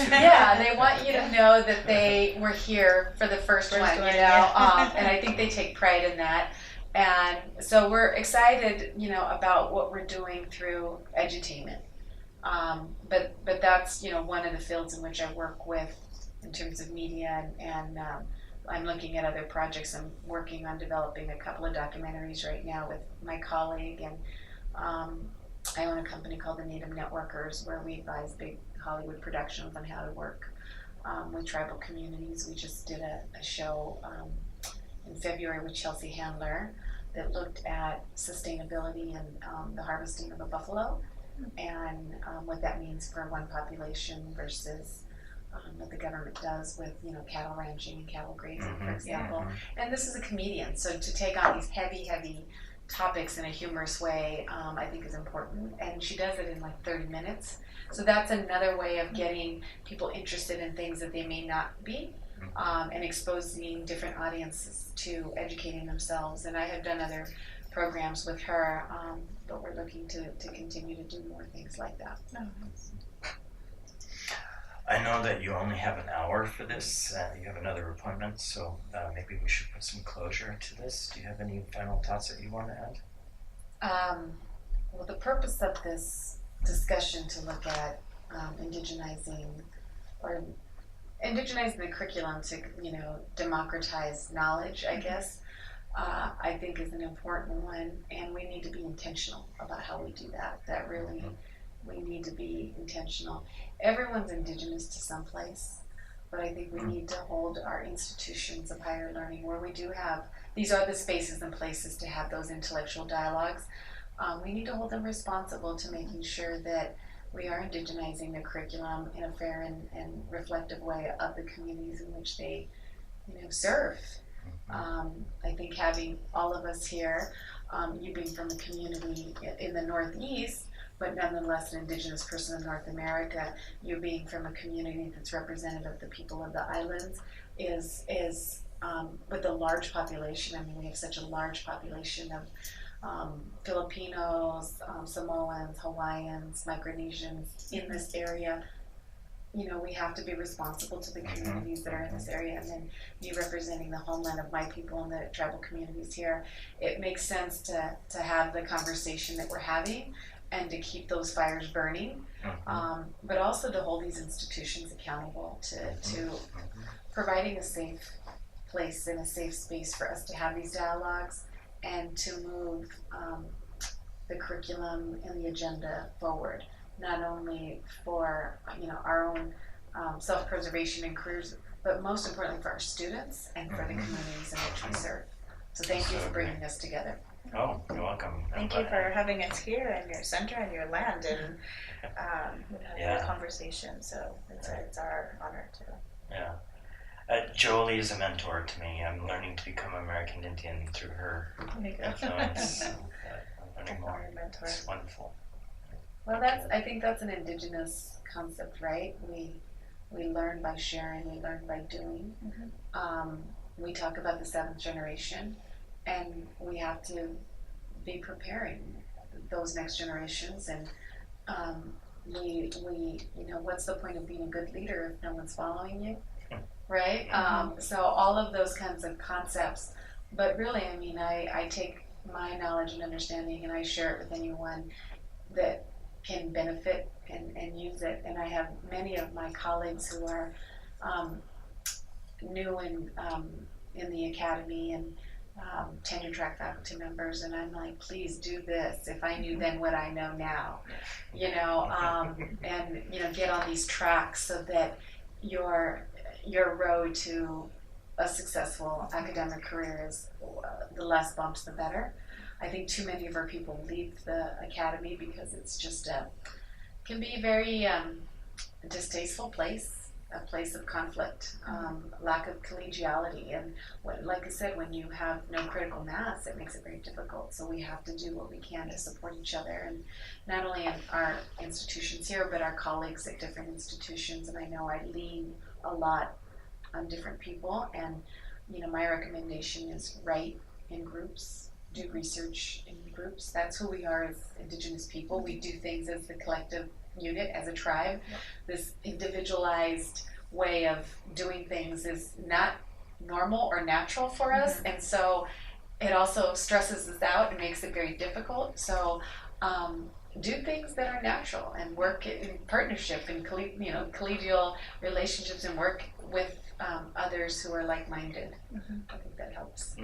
they want you to know that they were here for the first one, and I think they take pride in that. And so we're excited, about what we're doing through edutainment. But that's, one of the fields in which I work with in terms of media, and I'm looking at other projects. I'm working on developing a couple of documentaries right now with my colleague, and I own a company called the Native Networkers, where we advise big Hollywood productions on how to work with tribal communities. We just did a show in February with Chelsea Handler that looked at sustainability and the harvesting of a buffalo, and what that means for one population versus what the government does with cattle ranching and cattle grazing, for example. And this is a comedian, so to take on these heavy topics in a humorous way, I think is important, and she does it in like 30 minutes. So that's another way of getting people interested in things that they may not be, and exposing different audiences to educating themselves. And I have done other programs with her, but we're looking to continue to do more things like that. I know that you only have an hour for this. You have another appointment, so maybe we should put some closure to this. Do you have any final thoughts that you want to add? Well, the purpose of this discussion to look at indigenizing the curriculum to democratize knowledge, I guess, I think is an important one, and we need to be intentional about how we do that. That really, we need to be intentional. Everyone's Indigenous to some place, but I think we need to hold our institutions of higher learning where we do have, these are the spaces and places to have those intellectual dialogues. We need to hold them responsible to making sure that we are indigenizing the curriculum in a fair and reflective way of the communities in which they serve. I think having all of us here, you being from a community in the Northeast, but nonetheless an Indigenous person in North America, you being from a community that's representative of the people of the islands, is with a large population. I mean, we have such a large population of Filipinos, Samoans, Hawaiians, Micronesians in this area. We have to be responsible to the communities that are in this area, and then me representing the homeland of my people and the tribal communities here, it makes sense to have the conversation that we're having and to keep those fires burning, but also to hold these institutions accountable to providing a safe place and a safe space for us to have these dialogues and to move the curriculum and the agenda forward, not only for our own self-preservation and careers, but most importantly for our students and for the communities in which we serve. So thank you for bringing us together. Oh, you're welcome. Thank you for having us here in your center and your land, and having a conversation. So it's our honor to. Yeah. Jolie is a mentor to me. I'm learning to become American Indian through her influence. I'm learning more. It's wonderful. Well, I think that's an Indigenous concept, right? We learn by sharing, we learn by doing. We talk about the 7th generation, and we have to be preparing those next generations. And we what's the point of being a good leader if no one's following you, right? So all of those kinds of concepts. But really, I mean, I take my knowledge and understanding, and I share it with anyone that can benefit and use it. And I have many of my colleagues who are new in the academy and tenure track faculty members, and I'm like, please do this. If I knew then what I know now, and get on these tracks so that your road to a successful academic career is the less bumps, the better. I think too many of our people leave the academy because it's just can be a very distasteful place, a place of conflict, lack of collegiality, and like I said, when you have no critical mass, it makes it very difficult. So we have to do what we can to support each other, and not only in our institutions here, but our colleagues at different institutions. And I know I lean a lot on different people, and my recommendation is write in groups, do research in groups. That's who we are as Indigenous people. We do things as the collective unit, as a tribe. Yep. This individualized way of doing things is not normal or natural for us, and so it also stresses us out and makes it very difficult. So do things that are natural and work in partnership and collegial relationships, and work with others who are like-minded. I think that helps.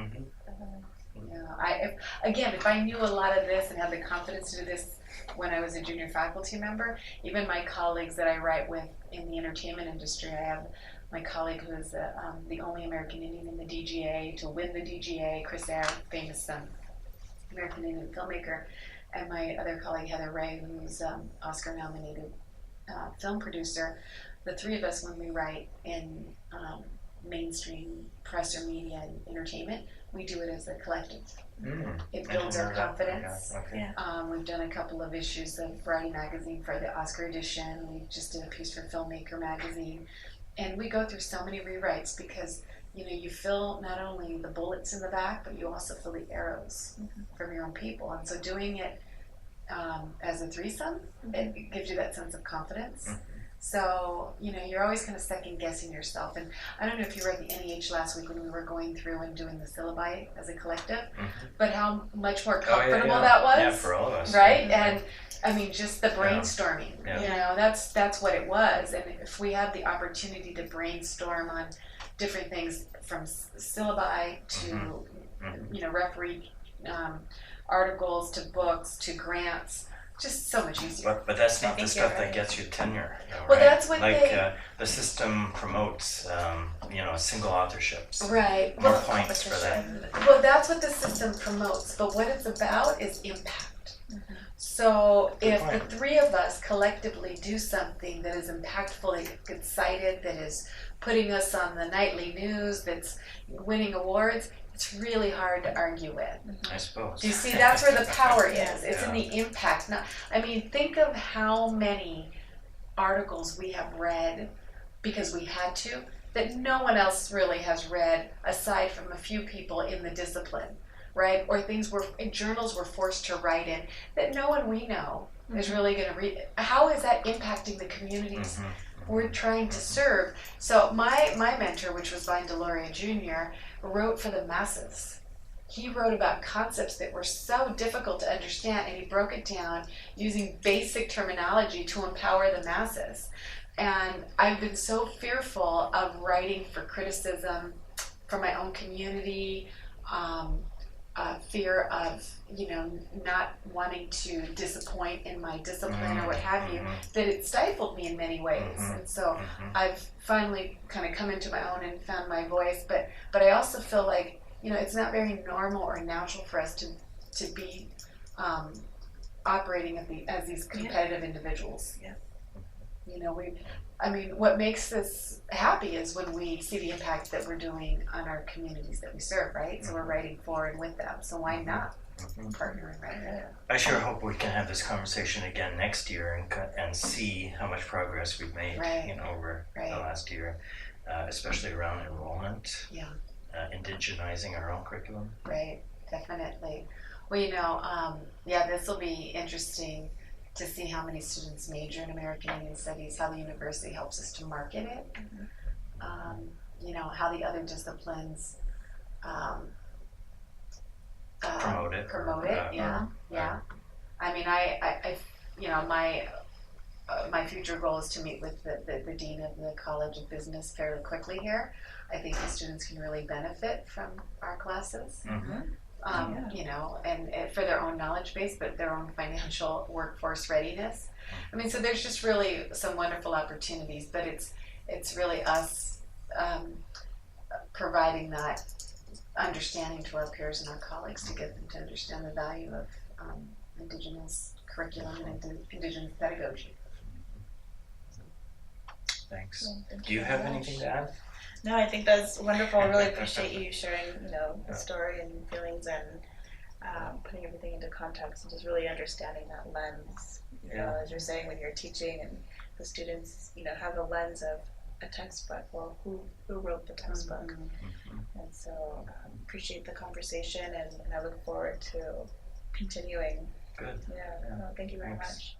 If I knew a lot of this and had the confidence to do this when I was a junior faculty member, even my colleagues that I write with in the entertainment industry, I have my colleague who is the only American Indian in the DGA to win the DGA, Chris Eyre, famous American Indian filmmaker, and my other colleague Heather Ray, who's Oscar-nominated film producer. The three of us, when we write in mainstream press or media and entertainment, we do it as a collective. It builds our confidence. We've done a couple of issues of Variety magazine for the Oscar edition. We just did a piece for Filmmaker magazine, and we go through so many rewrites because you feel not only the bullets in the back, but you also feel the arrows from your own people. And so doing it as a threesome, it gives you that sense of confidence. So, you're always kind of second guessing yourself. And I don't know if you read the NEH last week when we were going through and doing the syllabi as a collective, but how much more comfortable that was. Yeah, for all of us. Right? And I mean, just the brainstorming, that's what it was. And if we have the opportunity to brainstorm on different things from syllabi to, referee articles to books to grants, just so much easier. But that's not the stuff that gets you tenure, though, well, right? That's what the system promotes, single authorships. Right. More points for that. Well, that's what the system promotes. But what it's about is impact. So if the three of us collectively do something that is impactful, that gets cited, that is putting us on the nightly news, that's winning awards, it's really hard to argue with. I suppose. Do you see? That's where the power is. It's in the impact. Think of how many articles we have read because we had to, that no one else really has read aside from a few people in the discipline, right? Or things journals were forced to write in that no one we know is really going to read. How is that impacting the communities we're trying to serve? So my mentor, which was Vine Deloria Jr., wrote for the masses. He wrote about concepts that were so difficult to understand, and he broke it down using basic terminology to empower the masses. And I've been so fearful of writing for criticism for my own community, fear of not wanting to disappoint in my discipline or what have you, that it stifled me in many ways. And so I've finally kind of come into my own and found my voice, but I also feel like it's not very normal or natural for us to be operating as these competitive individuals. What makes us happy is when we see the impact that we're doing on our communities that we serve, right? So we're writing for and with them. So why not partner and write there? I sure hope we can have this conversation again next year and see how much progress we've made, over the last year, especially around enrollment, indigenizing our own curriculum. Right, definitely. Well, this will be interesting to see how many students major in American Indian Studies, how the university helps us to market it, how the other disciplines promote it. Yeah. I mean, I you know, my future goal is to meet with the dean of the College of Business fairly quickly here. I think the students can really benefit from our classes. You know, and for their own knowledge base, but their own financial workforce readiness. I mean, so there's just really some wonderful opportunities, but it's really us providing that understanding to our peers and our colleagues to get them to understand the value of Indigenous curriculum and Indigenous pedagogy. Thanks. Do you have anything to add? No, I think that's wonderful. I really appreciate you sharing, you know, the story and feelings and putting everything into context and just really understanding that lens. You know, as you're saying, when you're teaching and the students, you know, have a lens of a textbook. Well, who wrote the textbook? And so appreciate the conversation, and I look forward to continuing. Good. Yeah. No, thank you very much.